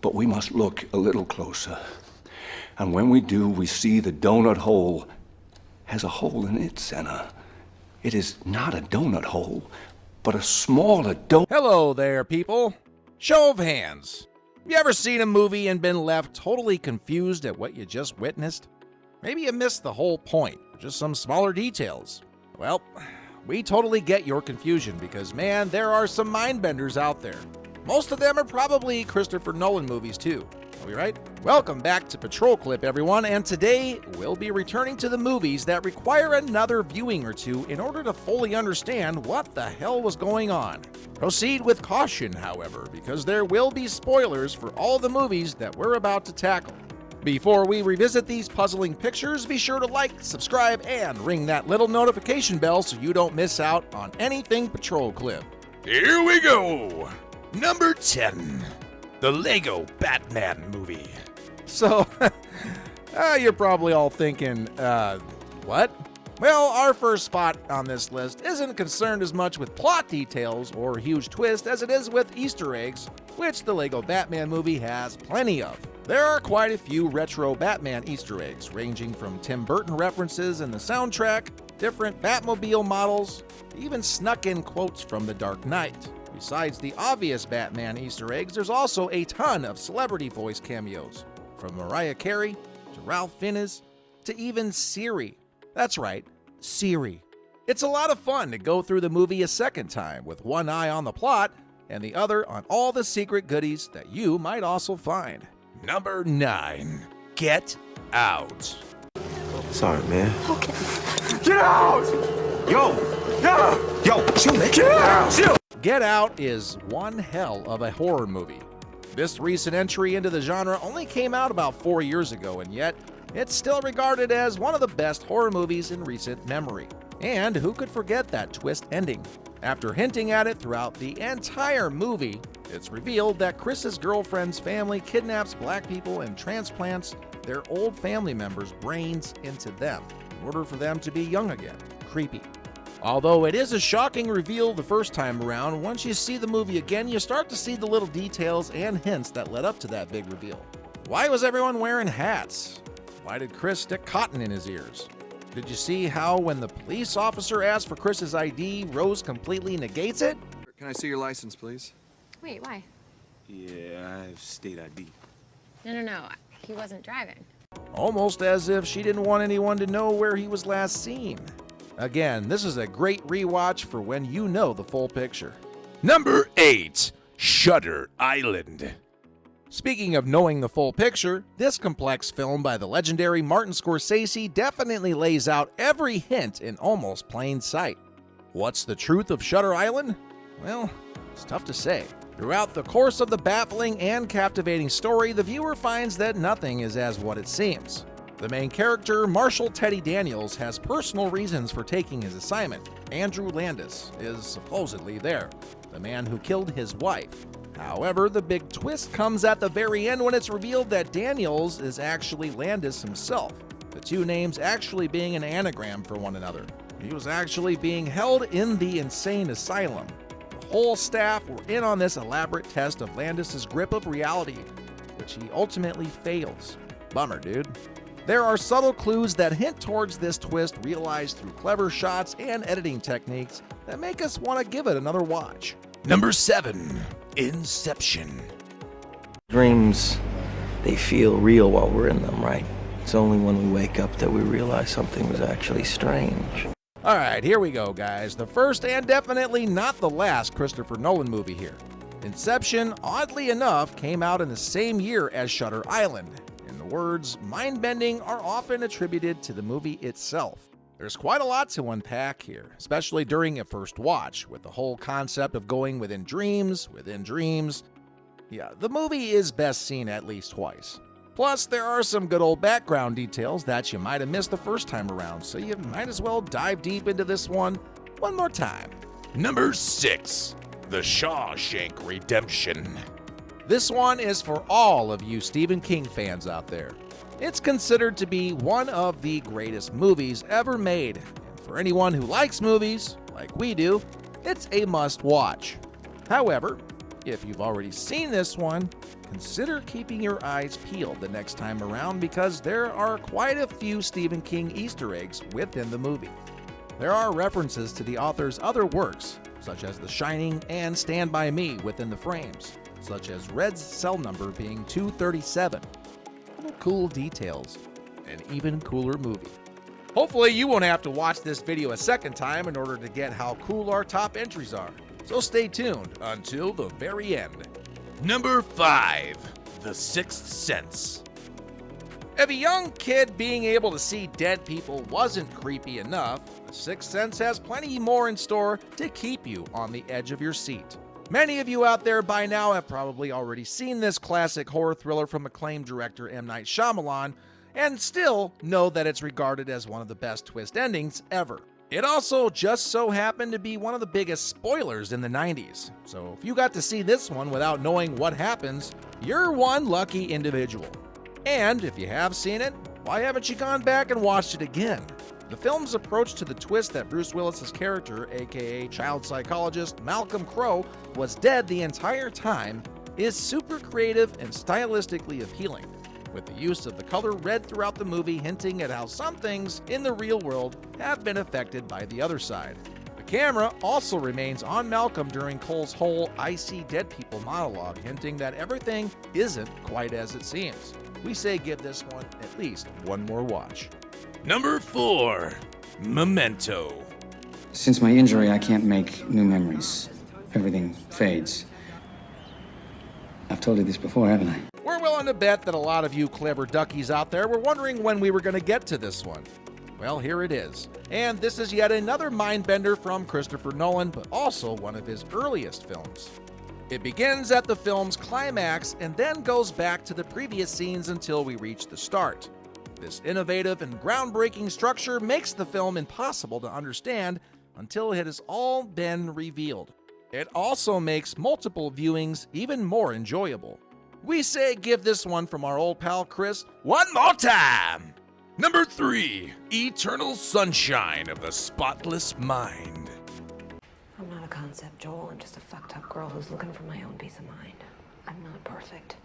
But we must look a little closer. And when we do, we see the donut hole has a hole in its center. It is not a donut hole, but a smaller donut. Hello there, people. Show of hands. You ever seen a movie and been left totally confused at what you just witnessed? Maybe you missed the whole point, just some smaller details. Well, we totally get your confusion because, man, there are some mind benders out there. Most of them are probably Christopher Nolan movies, too. Are we right? Welcome back to Patrol Clip, everyone, and today we'll be returning to the movies that require another viewing or two in order to fully understand what the hell was going on. Proceed with caution, however, because there will be spoilers for all the movies that we're about to tackle. Before we revisit these puzzling pictures, be sure to like, subscribe, and ring that little notification bell so you don't miss out on anything Patrol Clip. Here we go! Number 10. The Lego Batman movie. So, you're probably all thinking, what? Well, our first spot on this list isn't concerned as much with plot details or huge twist as it is with Easter eggs, which the Lego Batman movie has plenty of. There are quite a few retro Batman Easter eggs, ranging from Tim Burton references in the soundtrack, different Batmobile models, even snuck in quotes from The Dark Knight. Besides the obvious Batman Easter eggs, there's also a ton of celebrity voice cameos, from Mariah Carey to Ralph Fiennes to even Siri. That's right, Siri. It's a lot of fun to go through the movie a second time with one eye on the plot and the other on all the secret goodies that you might also find. Number 9. Get Out. Sorry, man. Okay. Get out! Yo! Yeah! Yo, chill, man. Get out! Chill! Get Out is one hell of a horror movie. This recent entry into the genre only came out about 4 years ago, and yet it's still regarded as one of the best horror movies in recent memory. And who could forget that twist ending? After hinting at it throughout the entire movie, it's revealed that Chris's girlfriend's family kidnaps black people and transplants their old family members' brains into them in order for them to be young again. Creepy. Although it is a shocking reveal the first time around, once you see the movie again, you start to see the little details and hints that led up to that big reveal. Why was everyone wearing hats? Why did Chris stick cotton in his ears? Did you see how when the police officer asked for Chris's ID, Rose completely negates it? Can I see your license, please? Wait, why? Yeah, I have state ID. No. He wasn't driving. Almost as if she didn't want anyone to know where he was last seen. Again, this is a great rewatch for when you know the full picture. Number 8. Shutter Island. Speaking of knowing the full picture, this complex film by the legendary Martin Scorsese definitely lays out every hint in almost plain sight. What's the truth of Shutter Island? Well, it's tough to say. Throughout the course of the baffling and captivating story, the viewer finds that nothing is as what it seems. The main character, Marshall Teddy Daniels, has personal reasons for taking his assignment. Andrew Landis is supposedly there, the man who killed his wife. However, the big twist comes at the very end when it's revealed that Daniels is actually Landis himself, the two names actually being an anagram for one another. He was actually being held in the insane asylum. The whole staff were in on this elaborate test of Landis' grip of reality, which he ultimately fails. Bummer, dude. There are subtle clues that hint towards this twist realized through clever shots and editing techniques that make us want to give it another watch. Number 7. Inception. Dreams, they feel real while we're in them, right? It's only when we wake up that we realize something was actually strange. Alright, here we go, guys. The first and definitely not the last Christopher Nolan movie here. Inception, oddly enough, came out in the same year as Shutter Island. The words mind-bending are often attributed to the movie itself. There's quite a lot to unpack here, especially during a first watch, with the whole concept of going within dreams. Yeah, the movie is best seen at least twice. Plus, there are some good old background details that you might have missed the first time around, so you might as well dive deep into this one more time. Number 6. The Shawshank Redemption. This one is for all of you Stephen King fans out there. It's considered to be one of the greatest movies ever made, and for anyone who likes movies, like we do, it's a must-watch. However, If you've already seen this one, consider keeping your eyes peeled the next time around because there are quite a few Stephen King Easter eggs within the movie. There are references to the author's other works, such as The Shining and Stand By Me within the frames, such as Red's cell number being 237. Cool details. An even cooler movie. Hopefully you won't have to watch this video a second time in order to get how cool our top entries are. So stay tuned until the very end. Number 5. The Sixth Sense. If a young kid being able to see dead people wasn't creepy enough, The Sixth Sense has plenty more in store to keep you on the edge of your seat. Many of you out there by now have probably already seen this classic horror thriller from acclaimed director M. Night Shyamalan and still know that it's regarded as one of the best twist endings ever. It also just so happened to be one of the biggest spoilers in the 90s, so if you got to see this one without knowing what happens, you're one lucky individual. And if you have seen it, why haven't you gone back and watched it again? The film's approach to the twist that Bruce Willis's character, aka child psychologist Malcolm Crowe, was dead the entire time is super creative and stylistically appealing, with the use of the color red throughout the movie hinting at how some things in the real world have been affected by the other side. The camera also remains on Malcolm during Cole's whole "I see dead people" monologue, hinting that everything isn't quite as it seems. We say give this one at least one more watch. Number 4. Memento. Since my injury, I can't make new memories. Everything fades. I've told you this before, haven't I? We're willing to bet that a lot of you clever duckies out there were wondering when we were going to get to this one. Well, here it is. And this is yet another mind-bender from Christopher Nolan, but also one of his earliest films. It begins at the film's climax and then goes back to the previous scenes until we reach the start. This innovative and groundbreaking structure makes the film impossible to understand until it has all been revealed. It also makes multiple viewings even more enjoyable. We say give this one from our old pal Chris one more time! Number 3. Eternal Sunshine of the Spotless Mind. I'm not a concept, Joel. I'm just a fucked up girl who's looking for my own peace of mind. I'm not perfect.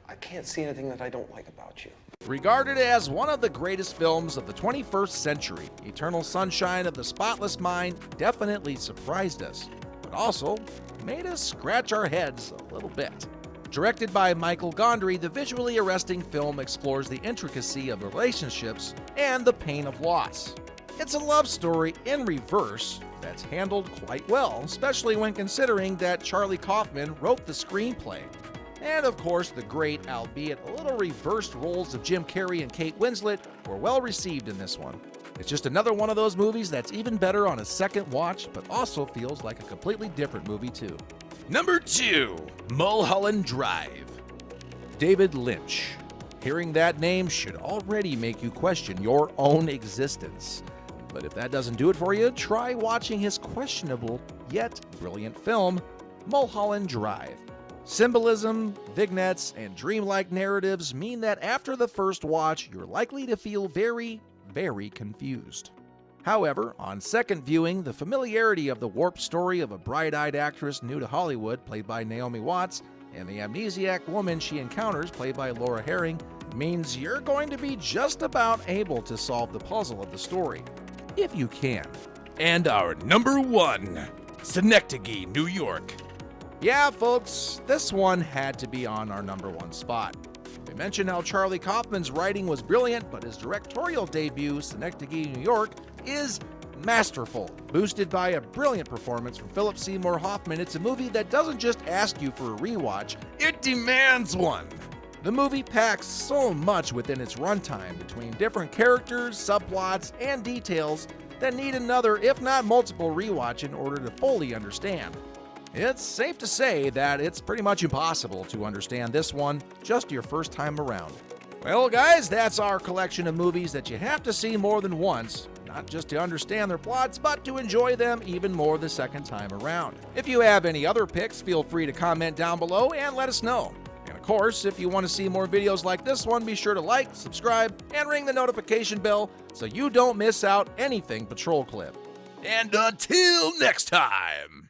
I can't see anything that I don't like about you. Regarded as one of the greatest films of the 21st century, Eternal Sunshine of the Spotless Mind definitely surprised us, but also made us scratch our heads a little bit. Directed by Michael Gondry, the visually arresting film explores the intricacy of relationships and the pain of loss. It's a love story in reverse that's handled quite well, especially when considering that Charlie Kaufman wrote the screenplay. And of course, the great, albeit a little reversed roles of Jim Carrey and Kate Winslet were well received in this one. It's just another one of those movies that's even better on a second watch, but also feels like a completely different movie too. Number 2. Mulholland Drive. David Lynch. Hearing that name should already make you question your own existence. But if that doesn't do it for you, try watching his questionable yet brilliant film, Mulholland Drive. Symbolism, vignettes, and dreamlike narratives mean that after the first watch, you're likely to feel very, very confused. However, on second viewing, the familiarity of the warped story of a bright-eyed actress new to Hollywood, played by Naomi Watts, and the amnesiac woman she encounters, played by Laura Herring, means you're going to be just about able to solve the puzzle of the story, if you can. And our number 1, Synecdoche, New York. Yeah, folks, this one had to be on our number 1 spot. We mentioned how Charlie Kaufman's writing was brilliant, but his directorial debut, Synecdoche, New York, is masterful. Boosted by a brilliant performance from Philip Seymour Hoffman, it's a movie that doesn't just ask you for a rewatch, it demands one. The movie packs so much within its runtime between different characters, subplots, and details that need another, if not multiple, rewatch in order to fully understand. It's safe to say that it's pretty much impossible to understand this one just your first time around. Well, guys, that's our collection of movies that you have to see more than once, not just to understand their plots, but to enjoy them even more the second time around. If you have any other picks, feel free to comment down below and let us know. And of course, if you want to see more videos like this one, be sure to like, subscribe, and ring the notification bell so you don't miss out anything Patrol Clip. And until next time!